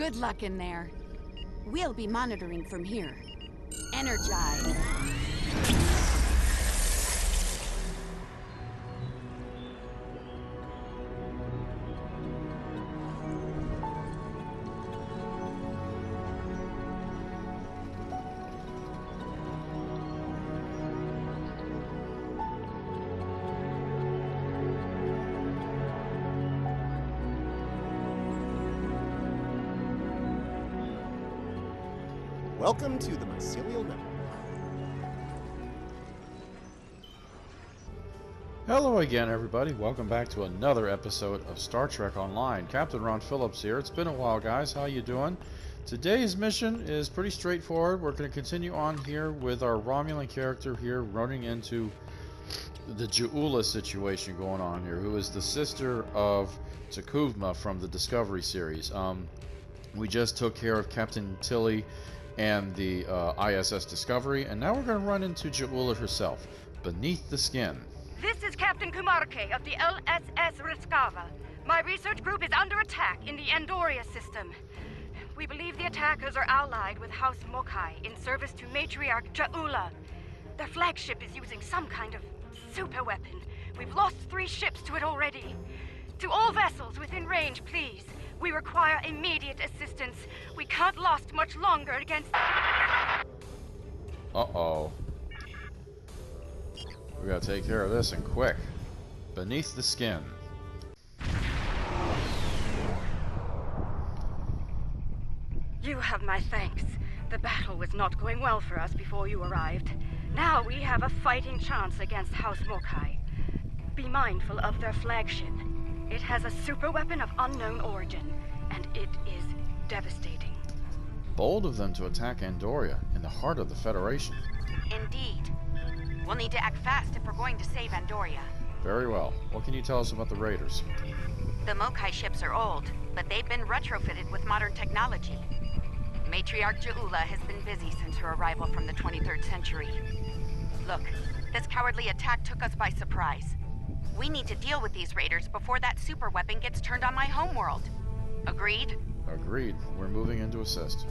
Good luck in there. We'll be monitoring from here. Energize. Welcome to the Mycelial Network. Hello again, everybody. Welcome back to another episode of Star Trek Online. Captain Ron Phillips here. It's been a while, guys. How you doing? Today's mission is pretty straightforward. We're going to continue on here with our Romulan character here running into the Ja'ula situation going on here, who is the sister of T'Kuvma from the Discovery series. We just took care of Captain Tilly and the ISS Discovery, and now we're going to run into Ja'ula herself, beneath the skin. This is Captain Kumarke of the LSS Riskava. My research group is under attack in the Andoria system. We believe the attackers are allied with House Mokai in service to Matriarch Ja'ula. Their flagship is using some kind of super weapon. We've lost 3 ships to it already. To all vessels within range, please. We require immediate assistance. We can't last much longer against... Uh-oh. We gotta take care of this and quick. Beneath the skin. You have my thanks. The battle was not going well for us before you arrived. Now we have a fighting chance against House Mokai. Be mindful of their flagship. It has a super weapon of unknown origin, and it is devastating. Bold of them to attack Andoria, in the heart of the Federation. Indeed. We'll need to act fast if we're going to save Andoria. Very well. What can you tell us about the Raiders? The Mokai ships are old, but they've been retrofitted with modern technology. Matriarch Ja'ula has been busy since her arrival from the 23rd century. Look, this cowardly attack took us by surprise. We need to deal with these raiders before that super weapon gets turned on my homeworld. Agreed? Agreed. We're moving in to assist.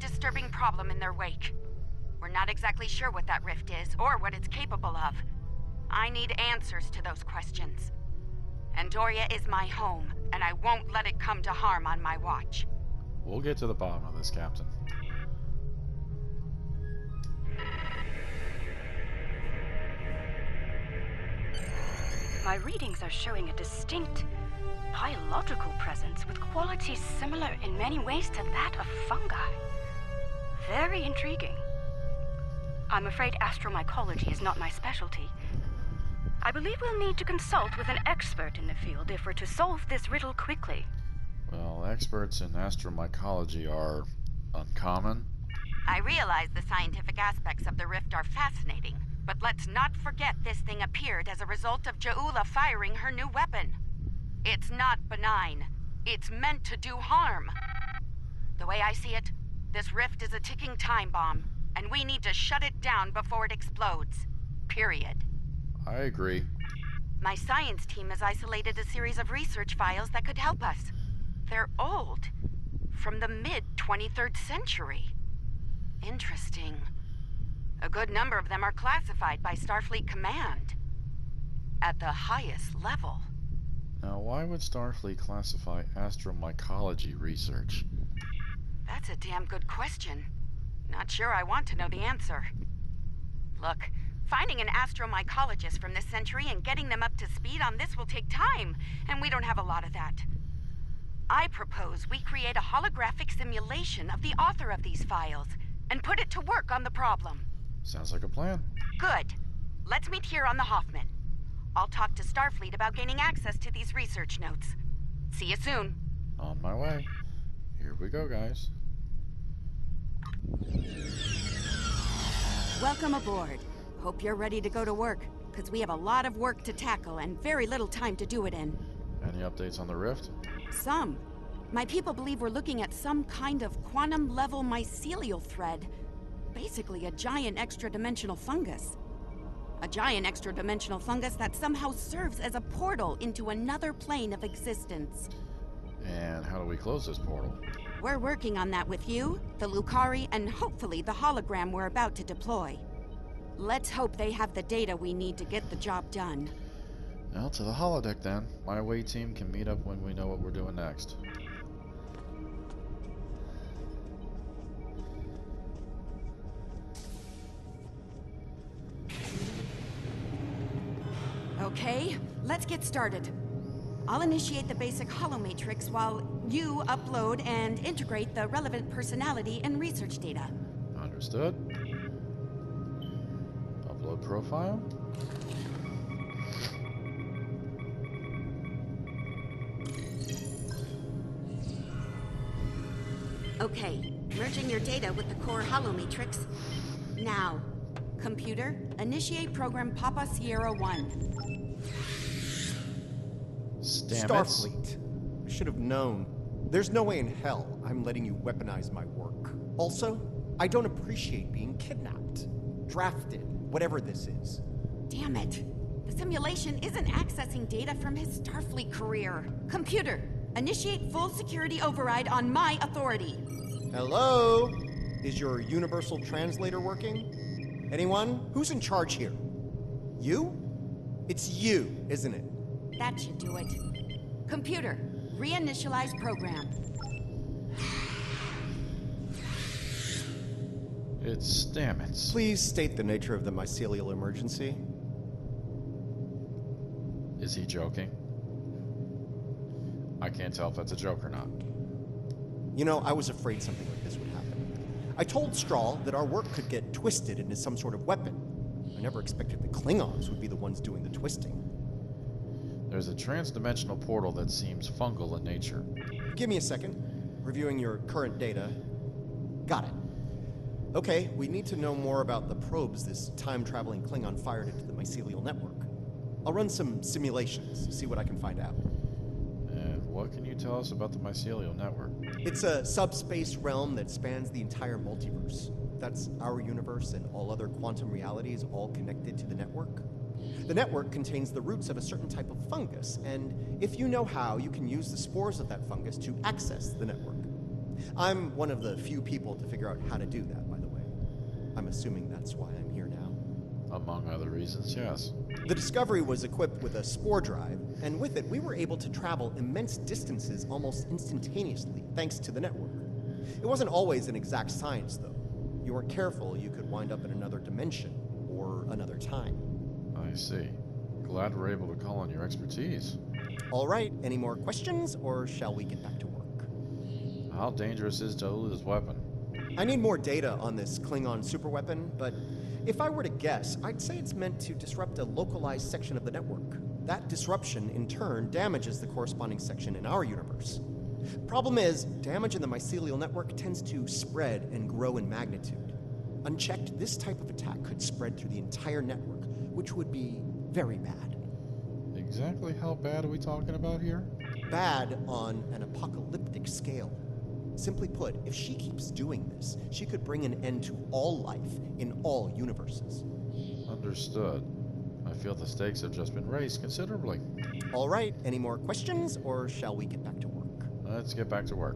Disturbing problem in their wake. We're not exactly sure what that rift is, or what it's capable of. I need answers to those questions. Andoria is my home, and I won't let it come to harm on my watch. We'll get to the bottom of this, Captain. My readings are showing a distinct biological presence with qualities similar in many ways to that of fungi. Very intriguing. I'm afraid astromycology is not my specialty. I believe we'll need to consult with an expert in the field if we're to solve this riddle quickly. Well, experts in astromycology are uncommon. I realize the scientific aspects of the rift are fascinating, but let's not forget this thing appeared as a result of Ja'ula firing her new weapon. It's not benign. It's meant to do harm. The way I see it, this rift is a ticking time bomb, and we need to shut it down before it explodes. Period. I agree. My science team has isolated a series of research files that could help us. They're old, from the mid-23rd century. Interesting. A good number of them are classified by Starfleet Command. At the highest level. Now, why would Starfleet classify astromycology research? That's a damn good question. Not sure I want to know the answer. Look, finding an astromycologist from this century and getting them up to speed on this will take time, and we don't have a lot of that. I propose we create a holographic simulation of the author of these files and put it to work on the problem. Sounds like a plan. Good. Let's meet here on the Hoffman. I'll talk to Starfleet about gaining access to these research notes. See you soon. On my way. Here we go, guys. Welcome aboard. Hope you're ready to go to work, because we have a lot of work to tackle and very little time to do it in. Any updates on the rift? Some. My people believe we're looking at some kind of quantum-level mycelial thread. Basically a giant extra-dimensional fungus. A giant extra-dimensional fungus that somehow serves as a portal into another plane of existence. And how do we close this portal? We're working on that with you, the Lukari, and hopefully the hologram we're about to deploy. Let's hope they have the data we need to get the job done. Well, to the holodeck then. My away team can meet up when we know what we're doing next. Okay, let's get started. I'll initiate the basic holomatrix while you upload and integrate the relevant personality and research data. Understood. Upload profile. Okay, merging your data with the core holomatrix. Now, computer, initiate program Papa Sierra 1. Starfleet. I should have known. There's no way in hell I'm letting you weaponize my work. Also, I don't appreciate being kidnapped, drafted, whatever this is. Damn it. The simulation isn't accessing data from his Starfleet career. Computer, initiate full security override on my authority. Hello? Is your universal translator working? Anyone? Who's in charge here? You? It's you, isn't it? That should do it. Computer, reinitialize program. It's Stamets. Please state the nature of the mycelial emergency. Is he joking? I can't tell if that's a joke or not. You know, I was afraid something like this would happen. I told Strahl that our work could get twisted into some sort of weapon. I never expected the Klingons would be the ones doing the twisting. There's a trans-dimensional portal that seems fungal in nature. Give me a second. Reviewing your current data. Got it. Okay, we need to know more about the probes this time-traveling Klingon fired into the mycelial network. I'll run some simulations, see what I can find out. And what can you tell us about the mycelial network? It's a subspace realm that spans the entire multiverse. That's our universe and all other quantum realities all connected to the network. The network contains the roots of a certain type of fungus, and if you know how, you can use the spores of that fungus to access the network. I'm one of the few people to figure out how to do that, by the way. I'm assuming that's why I'm here now. Among other reasons, yes. The Discovery was equipped with a spore drive, and with it, we were able to travel immense distances almost instantaneously, thanks to the network. It wasn't always an exact science, though. You weren't careful, you could wind up in another dimension, or another time. I see. Glad we're able to call on your expertise. All right, any more questions, or shall we get back to work? How dangerous is Jaula's weapon? I need more data on this Klingon superweapon, but if I were to guess, I'd say it's meant to disrupt a localized section of the network. That disruption, in turn, damages the corresponding section in our universe. Problem is, damage in the mycelial network tends to spread and grow in magnitude. Unchecked, this type of attack could spread through the entire network, which would be very bad. Exactly how bad are we talking about here? Bad on an apocalyptic scale. Simply put, if she keeps doing this, she could bring an end to all life in all universes. Understood. I feel the stakes have just been raised considerably. All right, any more questions, or shall we get back to work? Let's get back to work.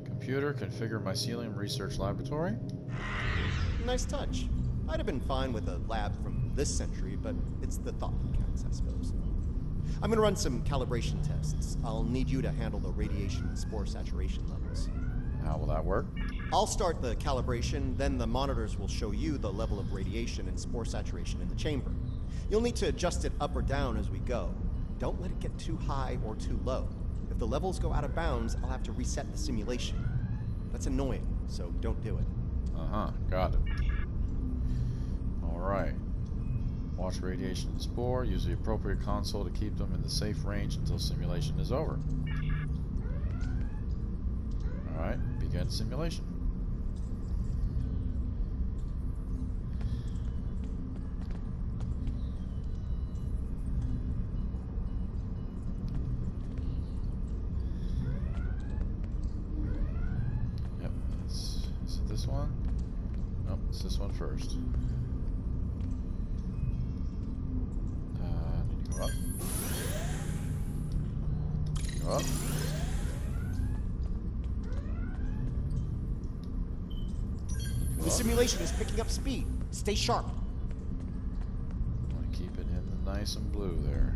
Computer, configure mycelium research laboratory. Nice touch. I'd have been fine with a lab from this century, but it's the thought that counts, I suppose. I'm gonna run some calibration tests. I'll need you to handle the radiation and spore saturation levels. How will that work? I'll start the calibration, then the monitors will show you the level of radiation and spore saturation in the chamber. You'll need to adjust it up or down as we go. Don't let it get too high or too low. If the levels go out of bounds, I'll have to reset the simulation. That's annoying, so don't do it. Uh-huh, got it. All right. Watch radiation and spore. Use the appropriate console to keep them in the safe range until simulation is over. All right, begin simulation. Yep, is it this one? Nope, it's this one first. Need to go up. Go up. The simulation is picking up speed. Stay sharp. Want to keep it in the nice and blue there.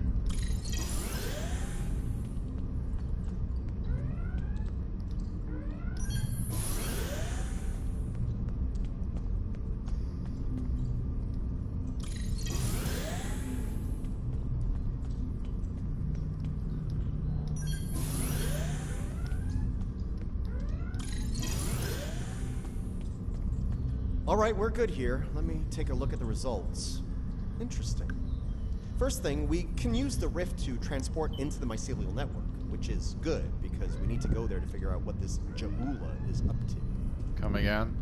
All right, we're good here. Let me take a look at the results. Interesting. First thing, we can use the rift to transport into the mycelial network, which is good because we need to go there to figure out what this Jaula is up to. Come again?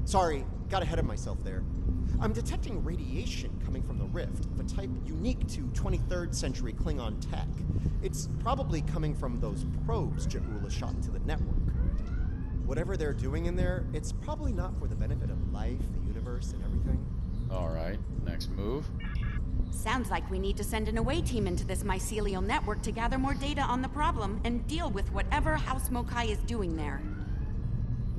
Sorry, got ahead of myself there. I'm detecting radiation coming from the rift of a type unique to 23rd century Klingon tech. It's probably coming from those probes Jaula shot into the network. Whatever they're doing in there, it's probably not for the benefit of life, the universe, and everything. All right, next move. Sounds like we need to send an away team into this mycelial network to gather more data on the problem and deal with whatever House Mokai is doing there.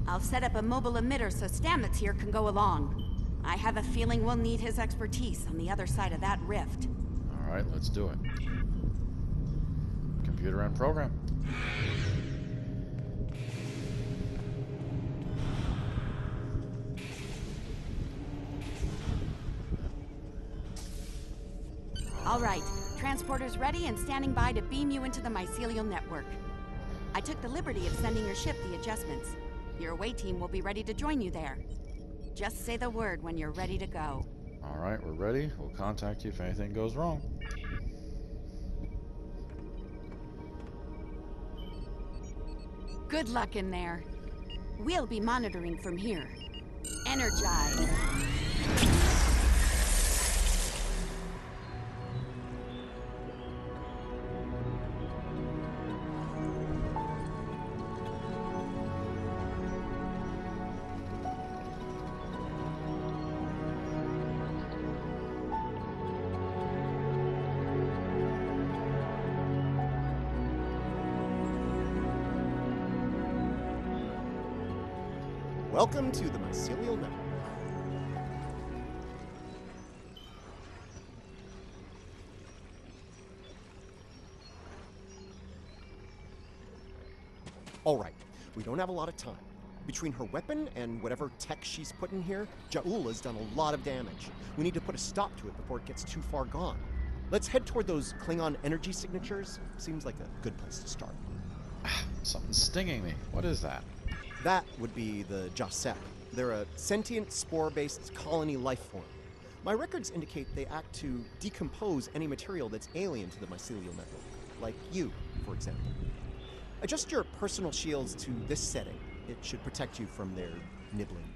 I'll set up a mobile emitter so Stamets here can go along. I have a feeling we'll need his expertise on the other side of that rift. All right, let's do it. Computer and program. All right, transporter's ready and standing by to beam you into the mycelial network. I took the liberty of sending your ship the adjustments. Your away team will be ready to join you there. Just say the word when you're ready to go. All right, we're ready. We'll contact you if anything goes wrong. Good luck in there. We'll be monitoring from here. Energize. Welcome to the Mycelial Network. All right, we don't have a lot of time. Between her weapon and whatever tech she's put in here, Ja'ula's done a lot of damage. We need to put a stop to it before it gets too far gone. Let's head toward those Klingon energy signatures. Seems like a good place to start. Something's stinging me. What is that? That would be the Jasep. They're a sentient, spore-based colony life form. My records indicate they act to decompose any material that's alien to the mycelial network, like you, for example. Adjust your personal shields to this setting. It should protect you from their nibbling.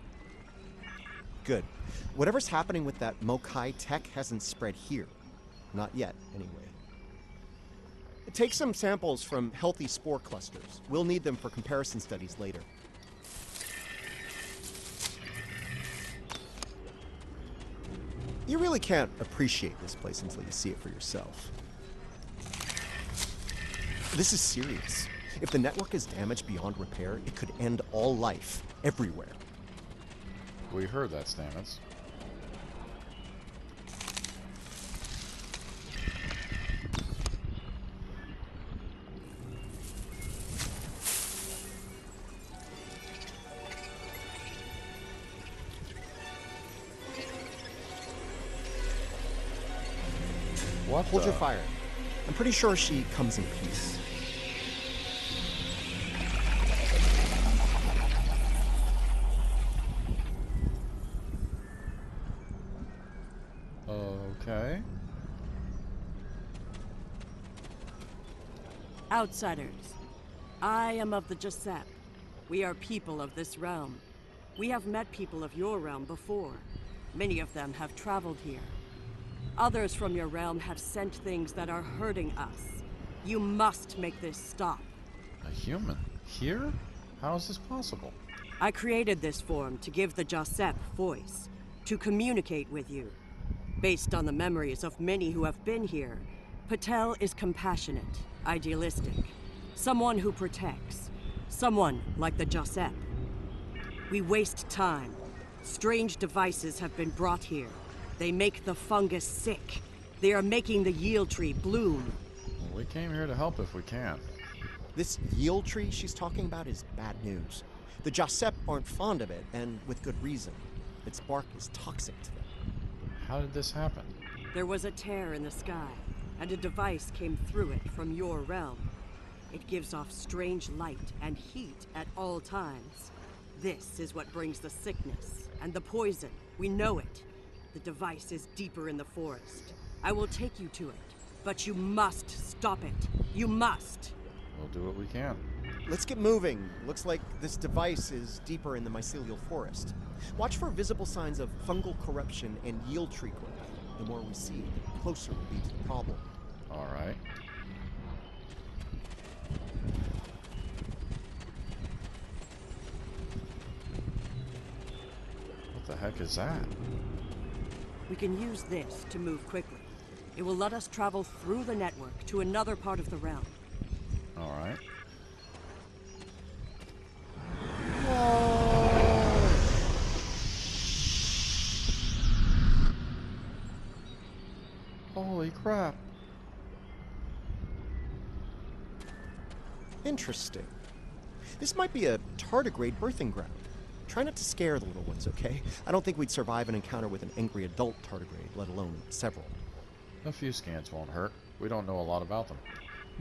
Good. Whatever's happening with that Mokai tech hasn't spread here. Not yet, anyway. Take some samples from healthy spore clusters. We'll need them for comparison studies later. You really can't appreciate this place until you see it for yourself. This is serious. If the network is damaged beyond repair, it could end all life, everywhere. We heard that, Stamets. What Hold the? your fire. I'm pretty sure she comes in peace. Okay. Outsiders, I am of the Jasep. We are people of this realm. We have met people of your realm before. Many of them have traveled here. Others from your realm have sent things that are hurting us. You must make this stop. A human? Here? How is this possible? I created this form to give the Jasep voice, to communicate with you. Based on the memories of many who have been here, Patel is compassionate, idealistic, someone who protects, someone like the Jasep. We waste time. Strange devices have been brought here. They make the fungus sick. They are making the yield tree bloom. Well, we came here to help if we can. This yield tree she's talking about is bad news. The Jasep aren't fond of it, and with good reason. Its bark is toxic to them. How did this happen? There was a tear in the sky, and a device came through it from your realm. It gives off strange light and heat at all times. This is what brings the sickness and the poison. We know it. The device is deeper in the forest. I will take you to it, but you must stop it. You must. We'll do what we can. Let's get moving. Looks like this device is deeper in the mycelial forest. Watch for visible signs of fungal corruption and yield tree growth. The more we see, the closer we'll be to the problem. All right. What the heck is that? We can use this to move quickly. It will let us travel through the network to another part of the realm. All right. Holy crap. Interesting. This might be a tardigrade birthing ground. Try not to scare the little ones, okay? I don't think we'd survive an encounter with an angry adult tardigrade, let alone several. A few scans won't hurt. We don't know a lot about them.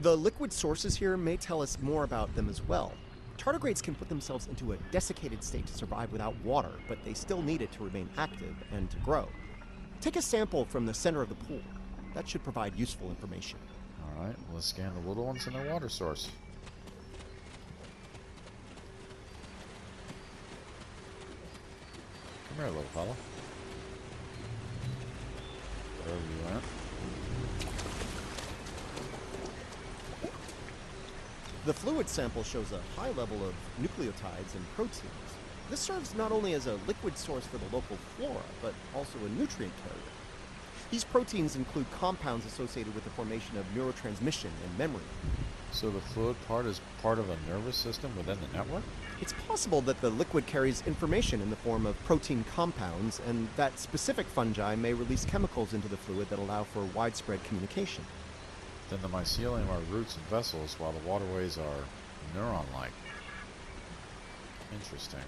The liquid sources here may tell us more about them as well. Tardigrades can put themselves into a desiccated state to survive without water, but they still need it to remain active and to grow. Take a sample from the center of the pool. That should provide useful information. All right, let's scan the little ones and their water source. Come here, little fella. There you went. The fluid sample shows a high level of nucleotides and proteins. This serves not only as a liquid source for the local flora, but also a nutrient carrier. These proteins include compounds associated with the formation of neurotransmission and memory. So the fluid part is part of a nervous system within the network? It's possible that the liquid carries information in the form of protein compounds, and that specific fungi may release chemicals into the fluid that allow for widespread communication. Then the mycelium are roots and vessels, while the waterways are neuron-like. Interesting.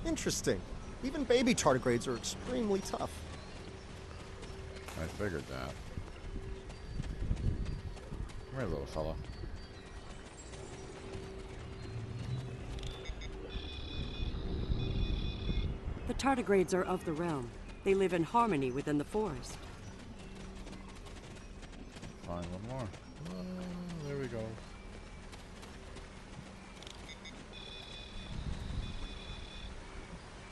Interesting. Even baby tardigrades are extremely tough. I figured that. Come here, little fella. The tardigrades are of the realm. They live in harmony within the forest. Find one more. Oh, there we go.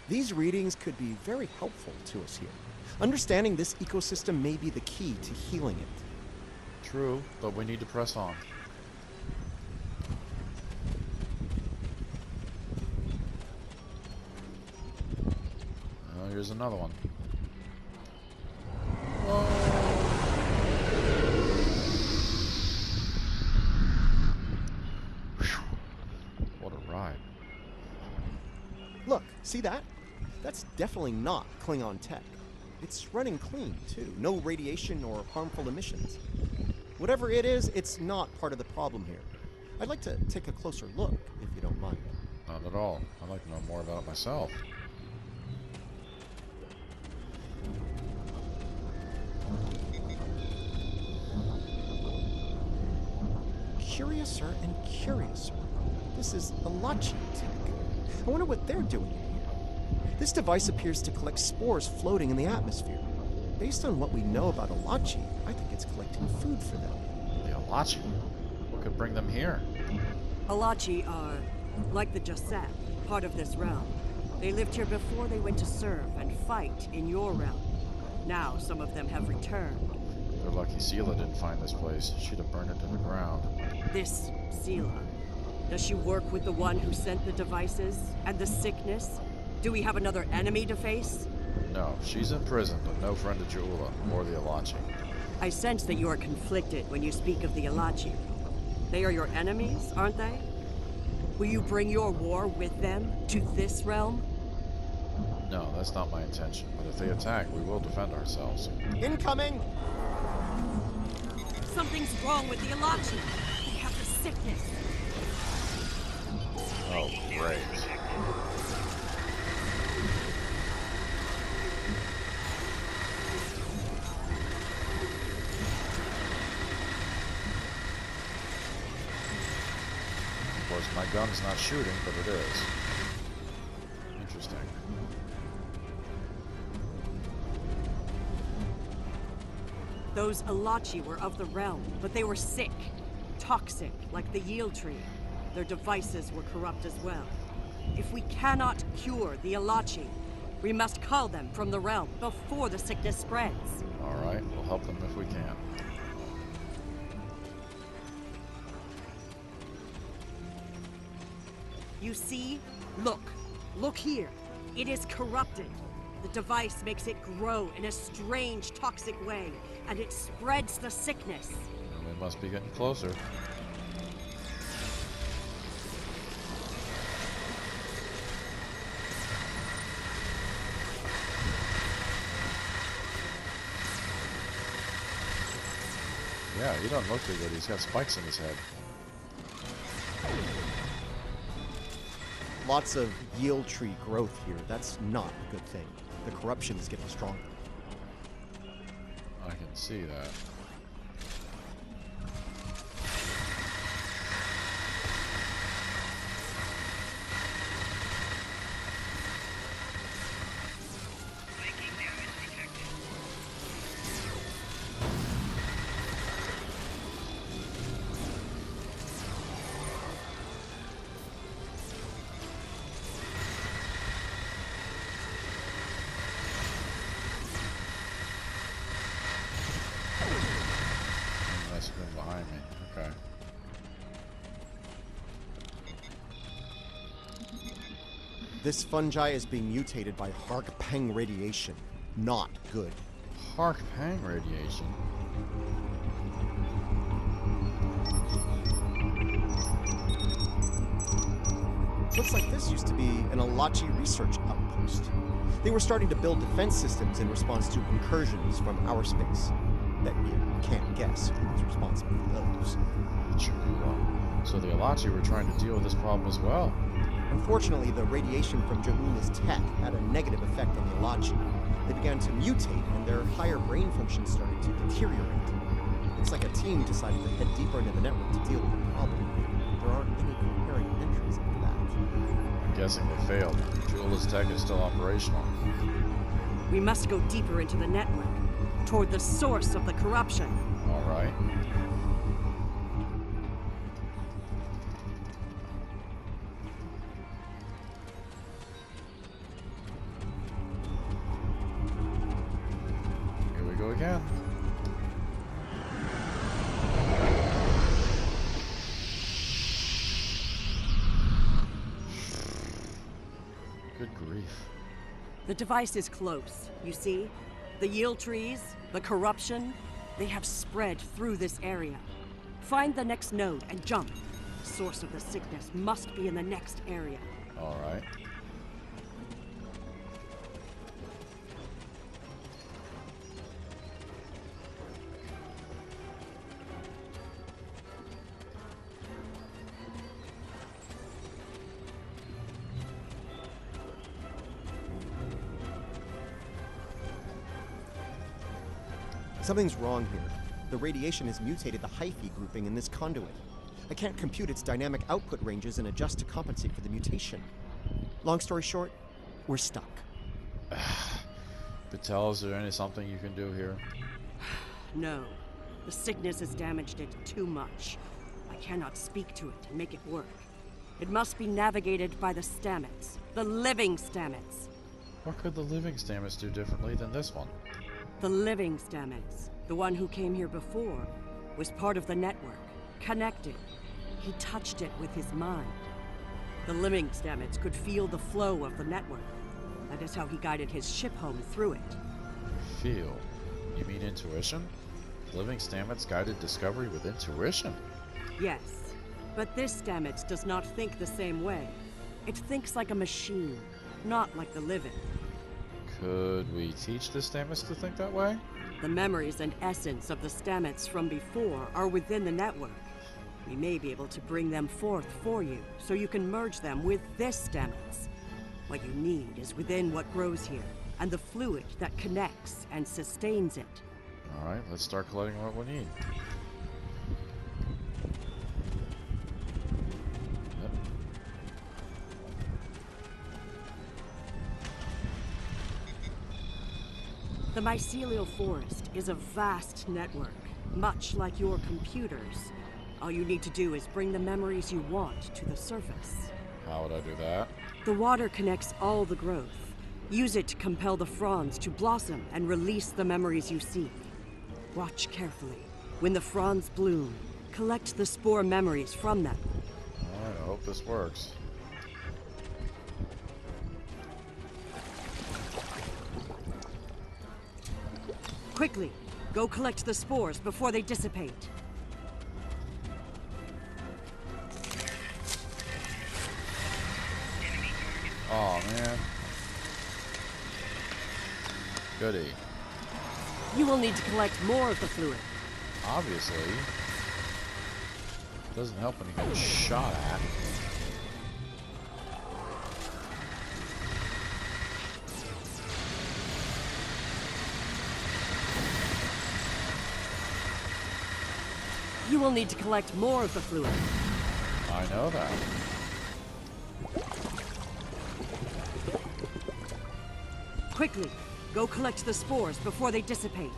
These readings could be very helpful to us here. Understanding this ecosystem may be the key to healing it. True, but we need to press on. Here's another one. What a ride. Look, see that? That's definitely not Klingon tech. It's running clean, too. No radiation or harmful emissions. Whatever it is, it's not part of the problem here. I'd like to take a closer look, if you don't mind. Not at all. I'd like to know more about it myself. Curiouser and curiouser. This is Alachi tech. I wonder what they're doing here. This device appears to collect spores floating in the atmosphere. Based on what we know about Alachi, I think it's collecting food for them. The Alachi? What could bring them here? Alachi are, like the Jasep, part of this realm. They lived here before they went to serve and fight in your realm. Now some of them have returned. They're lucky Sela didn't find this place. She'd have burned it to the ground. This Sela, does she work with the one who sent the devices and the sickness? Do we have another enemy to face? No, she's in prison, but no friend of Ju'ula or the Alachi. I sense that you are conflicted when you speak of the Alachi. They are your enemies, aren't they? Will you bring your war with them to this realm? No, that's not my intention. But if they attack, we will defend ourselves. Incoming! Something's wrong with the Alachi. They have the sickness. Oh, great. Of course, my gun's not shooting, but it is. Interesting. Those Alachi were of the realm, but they were sick. Toxic, like the yield tree. Their devices were corrupt as well. If we cannot cure the Alachi, we must cull them from the realm before the sickness spreads. Alright, we'll help them if we can. You see? Look. Look here. It is corrupted. The device makes it grow in a strange, toxic way, and it spreads the sickness. And we must be getting closer. Yeah, he doesn't look too good. He's got spikes in his head. Lots of yield tree growth here. That's not a good thing. The corruption is getting stronger. I can see that. That's been behind me. Okay. This fungi is being mutated by Hark-Peng radiation. Not good. Hark-Peng radiation. Looks like this used to be an Alachi research outpost. They were starting to build defense systems in response to incursions from our space. Bet you can't guess who was responsible for those. So the Alachi were trying to deal with this problem as well. Unfortunately, the radiation from Ja'ula's tech had a negative effect on the Alachi. They began to mutate, and their higher brain functions started to deteriorate. It's like a team decided to head deeper into the network to deal with the problem. There aren't any coherent entries after that. I'm guessing they failed. Ja'ula's tech is still operational. We must go deeper into the network, toward the source of the corruption. All right. Here we go again. Good grief. The device is close, you see? The yield trees, the corruption, they have spread through this area. Find the next node and jump. The source of the sickness must be in the next area. All right. Something's wrong here. The radiation has mutated the hyphae grouping in this conduit. I can't compute its dynamic output ranges and adjust to compensate for the mutation. Long story short, we're stuck. Patel, is there something you can do here? No. The sickness has damaged it too much. I cannot speak to it and make it work. It must be navigated by the Stamets. The living Stamets. What could the living Stamets do differently than this one? The living Stamets, the one who came here before, was part of the network, connected. He touched it with his mind. The living Stamets could feel the flow of the network. That is how he guided his ship home through it. Feel? You mean intuition? Living Stamets guided discovery with intuition? Yes, but this Stamets does not think the same way. It thinks like a machine, not like the living. Could we teach the Stamets to think that way? The memories and essence of the Stamets from before are within the network. We may be able to bring them forth for you, so you can merge them with this Stamets. What you need is within what grows here, and the fluid that connects and sustains it. Alright, let's start collecting what we need. Yep. The mycelial forest is a vast network, much like your computers. All you need to do is bring the memories you want to the surface. How would I do that? The water connects all the growth. Use it to compel the fronds to blossom and release the memories you seek. Watch carefully. When the fronds bloom, collect the spore memories from them. Alright, I hope this works. Quickly, go collect the spores before they dissipate. Oh man. Goody. You will need to collect more of the fluid. Obviously. Doesn't help when you get shot at. You will need to collect more of the fluid. I know that. Quickly, go collect the spores before they dissipate.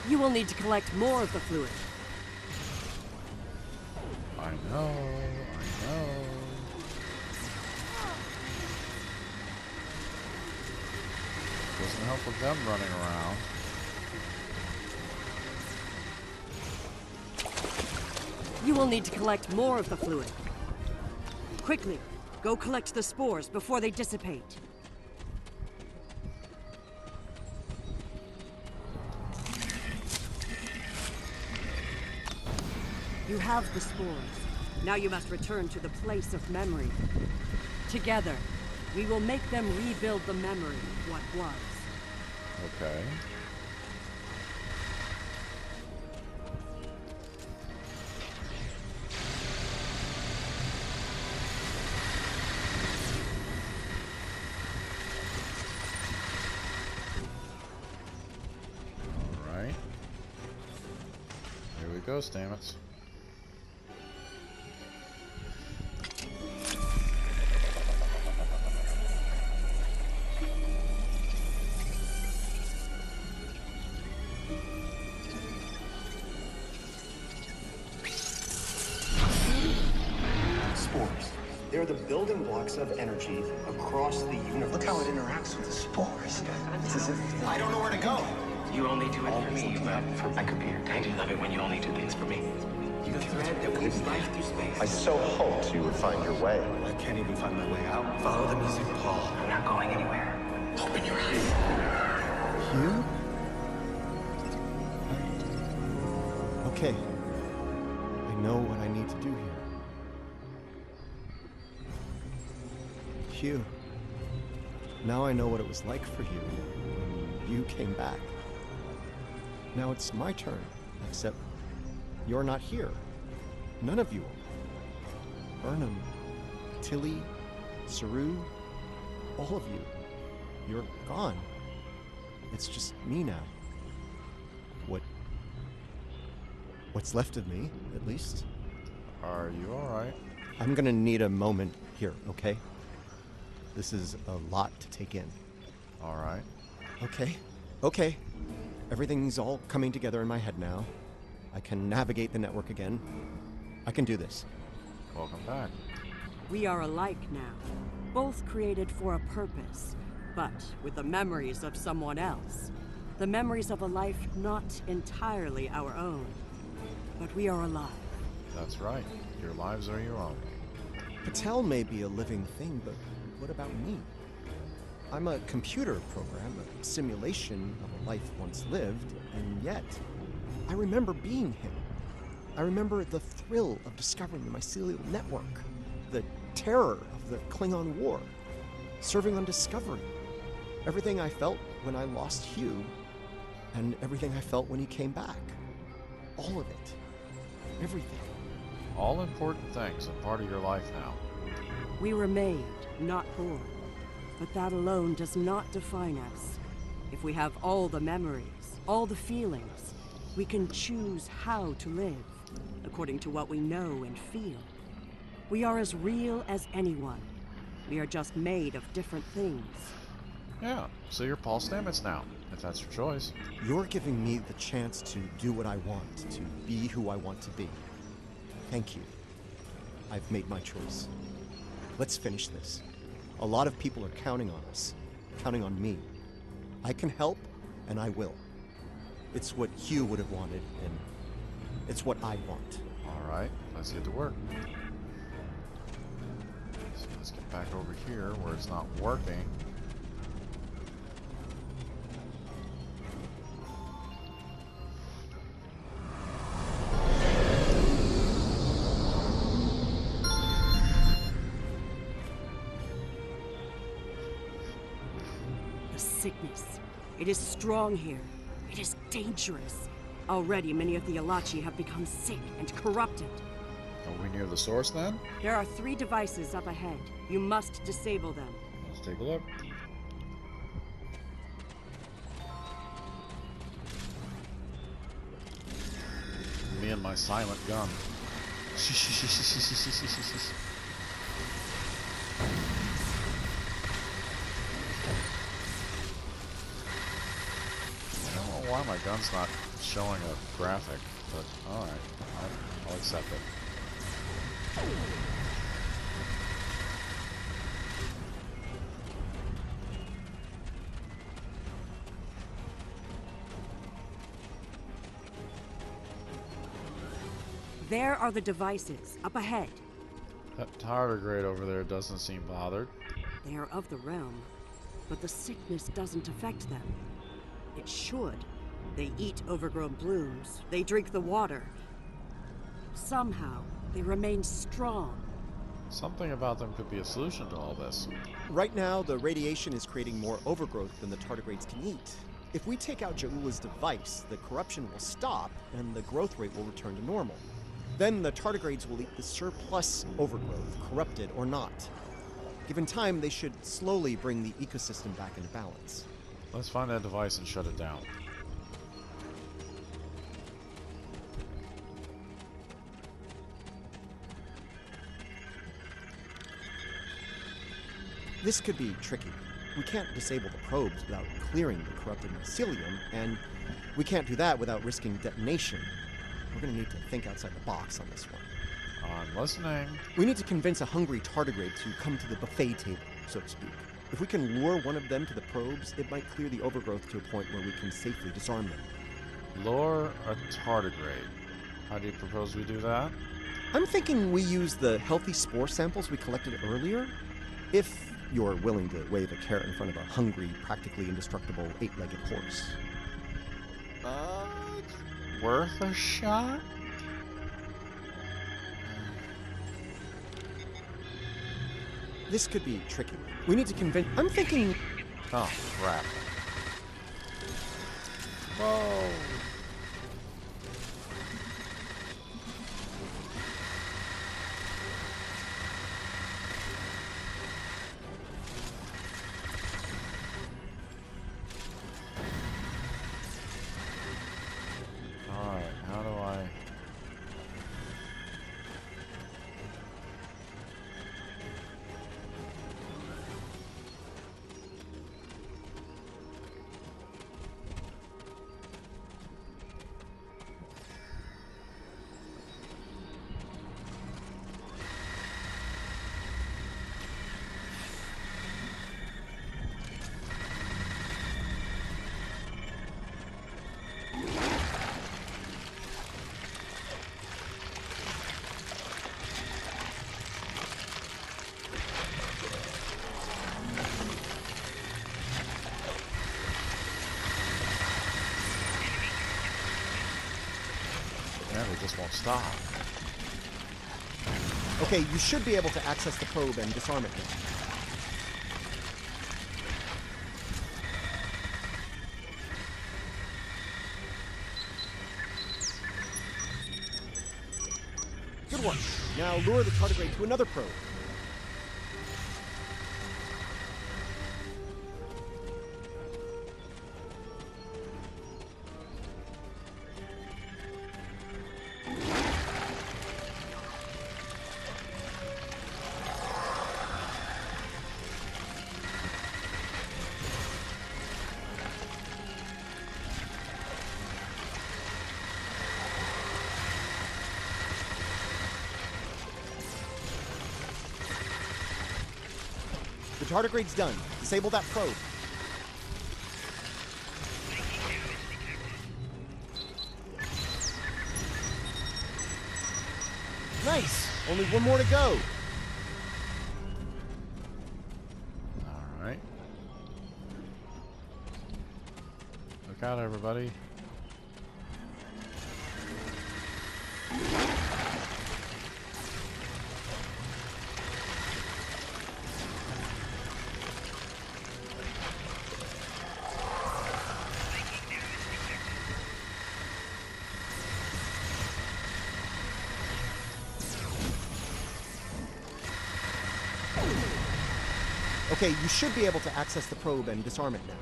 You will need to collect more of the fluid. I know, I know. Doesn't help with them running around. You will need to collect more of the fluid. Quickly, go collect the spores before they dissipate. You have the spores. Now you must return to the place of memory. Together, we will make them rebuild the memory of what was. Okay. Alright. Here we go, Stamets. They're the building blocks of energy across the universe. Look how it interacts with the spores. It's as if I don't know where to go. you only do it for me, but I could be your dad. I love it when you only do things for me. You the thread that weaves life through space. I so hoped you would find your way. I can't even find my way out. Follow the music, Paul. I'm not going anywhere. Open your eyes. Hugh? Okay. I know what I need to do here. Hugh. Now I know what it was like for you when you came back. Now it's my turn, except you're not here. None of you are. Burnham, Tilly, Saru, all of you. You're gone. It's just me now. What's left of me, at least. Are you alright? I'm gonna need a moment here, okay? This is a lot to take in. Alright. Okay. Everything's all coming together in my head now. I can navigate the network again. I can do this. Welcome back. We are alike now, both created for a purpose, but with the memories of someone else. The memories of a life not entirely our own. But we are alive. That's right. Your lives are your own. Patel may be a living thing, but what about me? I'm a computer program, a simulation of a life once lived, and yet, I remember being him. I remember the thrill of discovering the mycelial network, the terror of the Klingon War, serving on Discovery, everything I felt when I lost Hugh, and everything I felt when he came back. All of it. Everything. All important things and part of your life now. We were made, not born. But that alone does not define us. If we have all the memories, all the feelings, we can choose how to live, according to what we know and feel. We are as real as anyone. We are just made of different things. Yeah, so you're Paul Stamets now, if that's your choice. You're giving me the chance to do what I want, to be who I want to be. Thank you. I've made my choice. Let's finish this. A lot of people are counting on us, counting on me. I can help, and I will. It's what Hugh would have wanted, and it's what I want. Alright, let's get to work. So let's get back over here where it's not working. Sickness. It is strong here. It is dangerous. Already, many of the Alachi have become sick and corrupted. Are we near the source then? There are 3 devices up ahead. You must disable them. Let's take a look. Me and my silent gun. I don't know why my gun's not showing a graphic, but alright, I'll accept it. There are the devices, up ahead. That tardigrade over there doesn't seem bothered. They are of the realm, but the sickness doesn't affect them. It should. They eat overgrown blooms, they drink the water. Somehow, they remain strong. Something about them could be a solution to all this. Right now, the radiation is creating more overgrowth than the tardigrades can eat. If we take out Ja'ula's device, the corruption will stop and the growth rate will return to normal. Then the tardigrades will eat the surplus overgrowth, corrupted or not. Given time, they should slowly bring the ecosystem back into balance. Let's find that device and shut it down. This could be tricky. We can't disable the probes without clearing the corrupted mycelium, and we can't do that without risking detonation. We're gonna need to think outside the box on this one. I'm listening. We need to convince a hungry tardigrade to come to the buffet table, so to speak. If we can lure one of them to the probes, it might clear the overgrowth to a point where we can safely disarm them. Lure a tardigrade. How do you propose we do that? I'm thinking we use the healthy spore samples we collected earlier. If you're willing to wave a carrot in front of a hungry, practically indestructible 8-legged horse. Worth a shot? This could be tricky. We need to convince... I'm thinking... Oh, crap. Whoa! Alright, how do I... They just won't stop. Okay, you should be able to access the probe and disarm it now. Good one. Now lure the tardigrade to another probe. The tardigrade's done. Disable that probe. Nice! Only one more to go. Alright. Look out, everybody. Okay, you should be able to access the probe and disarm it now.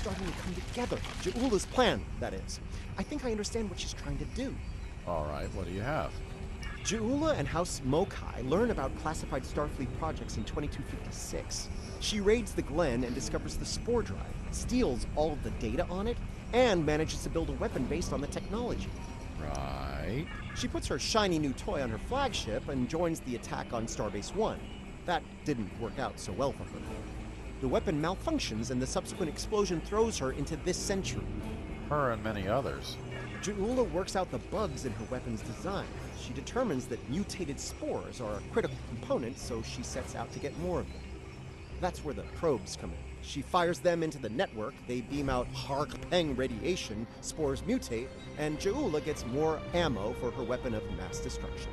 starting to come together. Ja'ula's plan, that is. I think I understand what she's trying to do. Alright, what do you have? Ja'ula and House Mokai learn about classified Starfleet projects in 2256. She raids the Glen and discovers the Spore Drive, steals all of the data on it, and manages to build a weapon based on the technology. Right. She puts her shiny new toy on her flagship and joins the attack on Starbase 1. That didn't work out so well for her. The weapon malfunctions and the subsequent explosion throws her into this century. Her and many others. Ja'ula works out the bugs in her weapon's design. She determins that mutated spores are a critical component, so she sets out to get more of them. That's where the probes come in. She fires them into the network, they beam out Hark-Peng radiation, spores mutate, and Ja'ula gets more ammo for her weapon of mass destruction.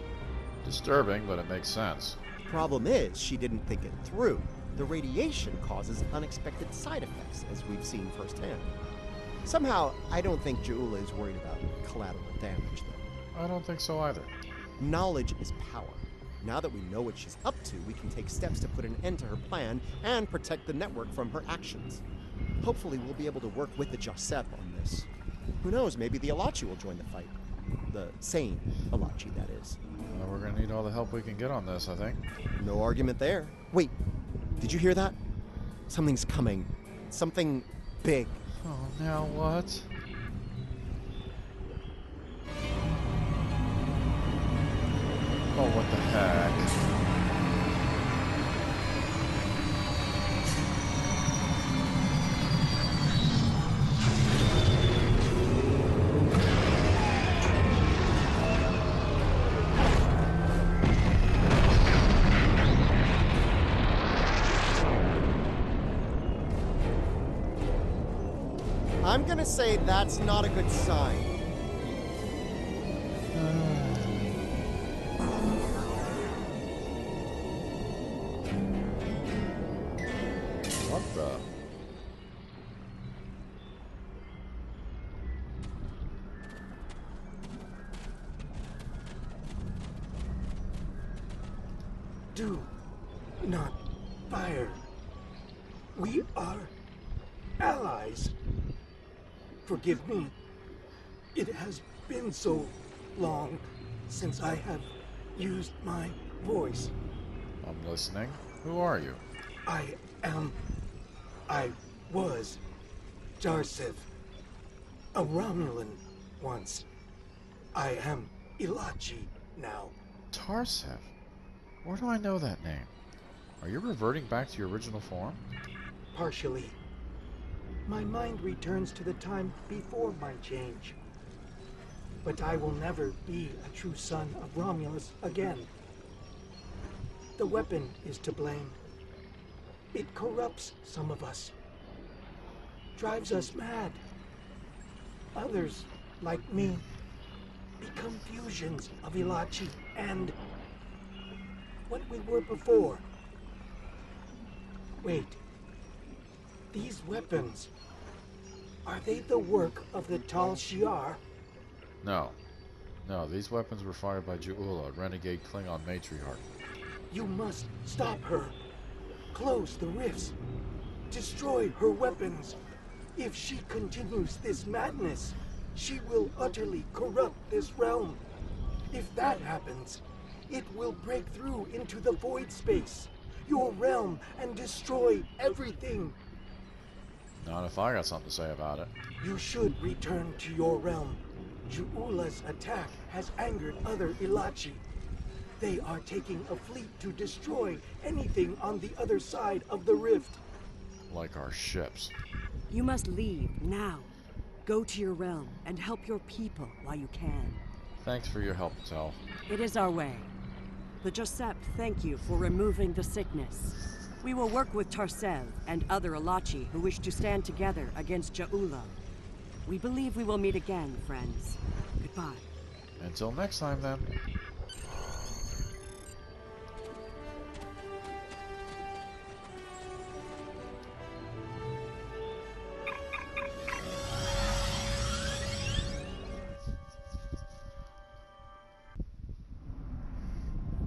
Disturbing, but it makes sense. Problem is, she didn't think it through. The radiation causes unexpected side effects, as we've seen firsthand. Somehow, I don't think Ja'ula is worried about collateral damage, though. I don't think so either. Knowledge is power. Now that we know what she's up to, we can take steps to put an end to her plan and protect the network from her actions. Hopefully, we'll be able to work with the Josep on this. Who knows, maybe the Alachi will join the fight. The sane Alachi, that is. Well, we're gonna need all the help we can get on this, I think. No argument there. Wait, did you hear that? Something's coming. Something big. Oh, now what? Oh, what the heck? I'm gonna say that's not a good sign. What the? Do not fire. We are allies. Forgive me. It has been so long since I have used my voice. I'm listening. Who are you? I was Jarsev, a Romulan once. I am Ilachi now. Tarsev? Where do I know that name? Are you reverting back to your original form? Partially. My mind returns to the time before my change. But I will never be a true son of Romulus again. The weapon is to blame. It corrupts some of us. Drives us mad. Others, like me, become fusions of Ilachi and what we were before. Wait. These weapons, are they the work of the Tal Shiar? No. No, these weapons were fired by Ja'ula, a renegade Klingon matriarch. You must stop her. Close the rifts. Destroy her weapons. If she continues this madness, she will utterly corrupt this realm. If that happens, it will break through into the void space, your realm, and destroy everything. Not if I got something to say about it. You should return to your realm. Ja'ula's attack has angered other Ilachi. They are taking a fleet to destroy anything on the other side of the rift. Like our ships. You must leave now. Go to your realm and help your people while you can. Thanks for your help, Tel. It is our way. The Josep thank you for removing the sickness. We will work with Tarsev and other Alachi who wish to stand together against Ja'ula. We believe we will meet again, friends. Goodbye. Until next time, then.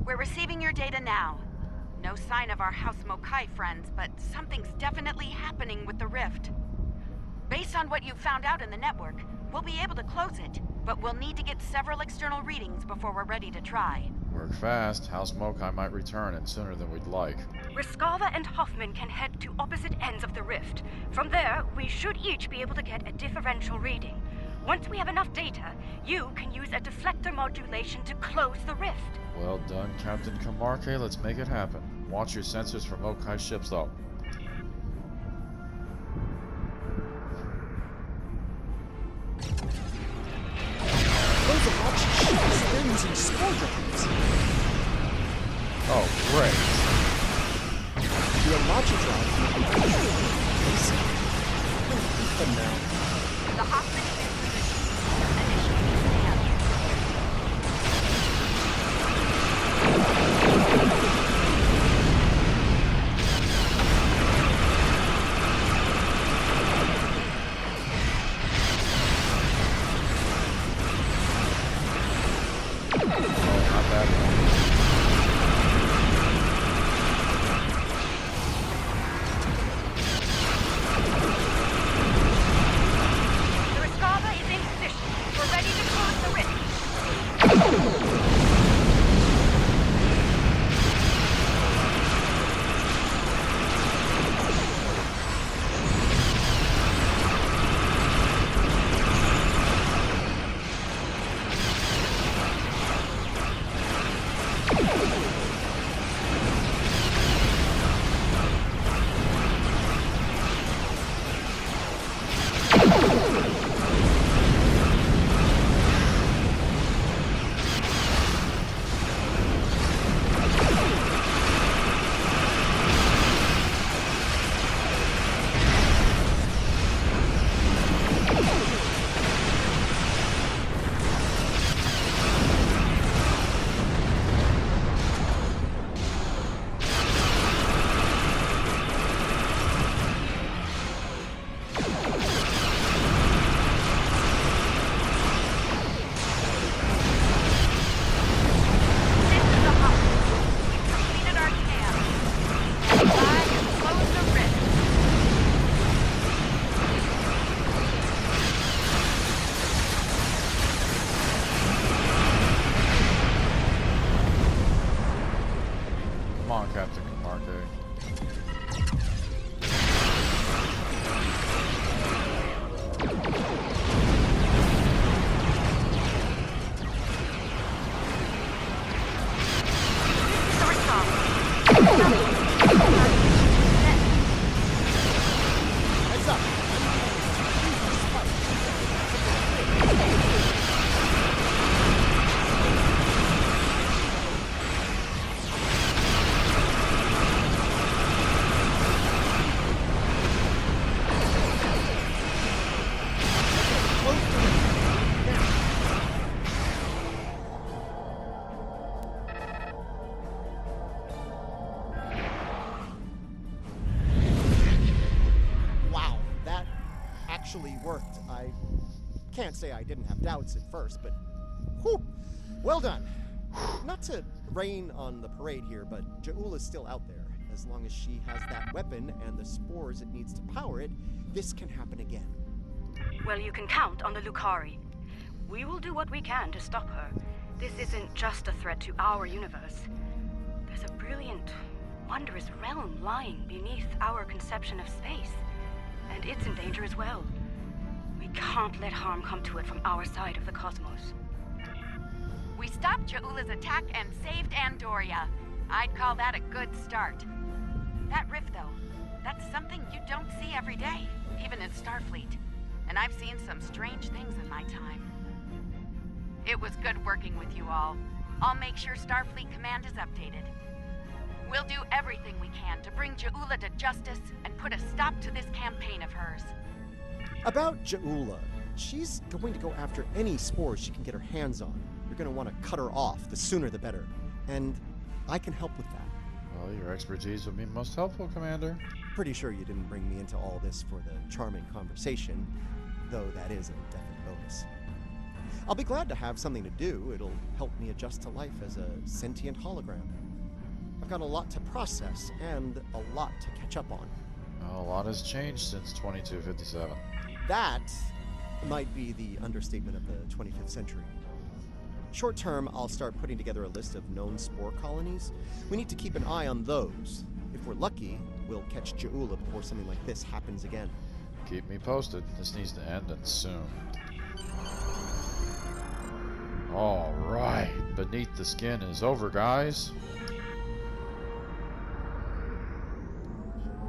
We're receiving your data now. No sign of our House Mokai friends, but something's definitely happening with the rift. Based on what you've found out in the network, we'll be able to close it, but we'll need to get several external readings before we're ready to try. Work fast. House Mokai might return, and sooner than we'd like. Riskava and Hoffman can head to opposite ends of the rift. From there, we should each be able to get a differential reading. Once we have enough data, you can use a deflector modulation to close the rift. Well done, Captain Kamarke. Let's make it happen. Watch your sensors for Mokai ships, though. Those Apache ships, they're using spore drives. Oh, great. The Apache drive will be basic. Keep them now. The Hoffman is in position. Initiating scan. Not bad. The Riskava is in position. We're ready to close the rift. Come on, Captain Kamarke. The Riskava. Heads up. Wow, that actually worked. I can't say I didn't have doubts at first, but whew, well done. Not to rain on the parade here, but Ja'ula's still out there. As long as she has that weapon and the spores it needs to power it, this can happen again. Well, you can count on the Lukari. We will do what we can to stop her. This isn't just a threat to our universe. There's a brilliant, wondrous realm lying beneath our conception of space. And it's in danger as well. We can't let harm come to it from our side of the cosmos. We stopped Ja'ula's attack and saved Andoria. I'd call that a good start. That rift, though, that's something you don't see every day, even in Starfleet. And I've seen some strange things in my time. It was good working with you all. I'll make sure Starfleet Command is updated. We'll do everything we can to bring Ja'ula to justice and put a stop to this campaign of hers. About Ja'ula, she's going to go after any spores she can get her hands on. You're going to want to cut her off, the sooner the better. And I can help with that. Well, your expertise would be most helpful, Commander. Pretty sure you didn't bring me into all this for the charming conversation, though that is a definite bonus. I'll be glad to have something to do. It'll help me adjust to life as a sentient hologram. I've got a lot to process and a lot to catch up on. Well, a lot has changed since 2257. That might be the understatement of the 25th century. Short term, I'll start putting together a list of known spore colonies. We need to keep an eye on those. If we're lucky, we'll catch Ja'ula before something like this happens again. Keep me posted. This needs to end, and soon. Alright, Beneath the Skin is over, guys.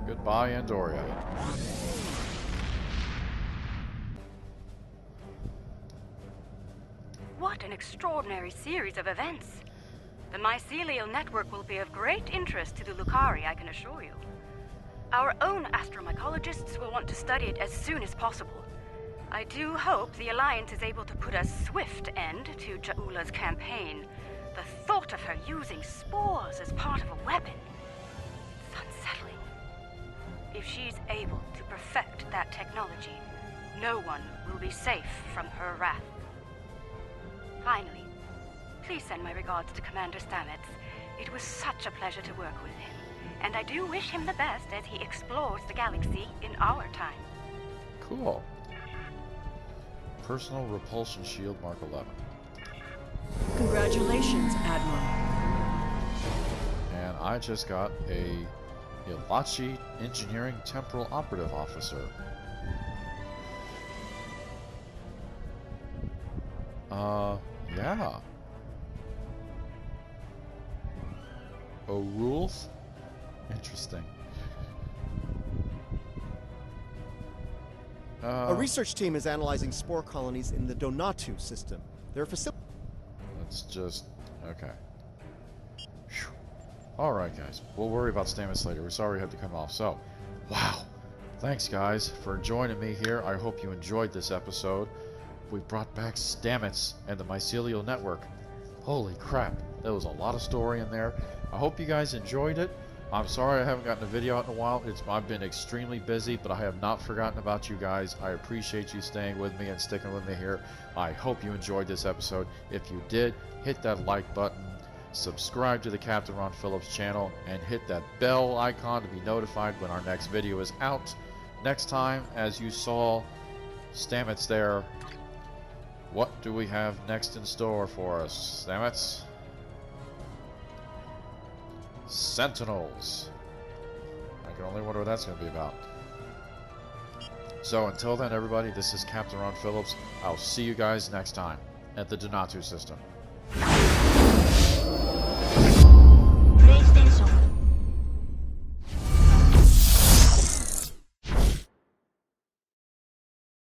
Goodbye, Andoria. What an extraordinary series of events. The mycelial network will be of great interest to the Lukari, I can assure you. Our own astromycologists will want to study it as soon as possible. I do hope the Alliance is able to put a swift end to Ja'ula's campaign. The thought of her using spores as part of a weapon, it's unsettling. If she's able to perfect that technology, no one will be safe from her wrath. Finally, please send my regards to Commander Stamets. It was such a pleasure to work with him, and I do wish him the best as he explores the galaxy in our time. Cool. Personal Repulsion Shield Mark 11. Congratulations, Admiral. And I just got a Ilachi Engineering Temporal Operative Officer. Yeah. O'Rules? Interesting. A research team is analyzing spore colonies in the Donatu system. Their facility. Let's just... okay. Alright, guys. We'll worry about Stamets later. We're sorry we had to come off. So, wow. Thanks, guys, for joining me here. I hope you enjoyed this episode. We brought back Stamets and the Mycelial Network. Holy crap. There was a lot of story in there. I hope you guys enjoyed it. I'm sorry I haven't gotten a video out in a while. I've been extremely busy, but I have not forgotten about you guys. I appreciate you staying with me and sticking with me here. I hope you enjoyed this episode. If you did, hit that like button, subscribe to the Captain Ron Phillips channel, and hit that bell icon to be notified when our next video is out. Next time, as you saw Stamets there, what do we have next in store for us, Stamets? Sentinels. I can only wonder what that's going to be about. So until then, everybody, this is Captain Ron Phillips. I'll see you guys next time at the Donatu system.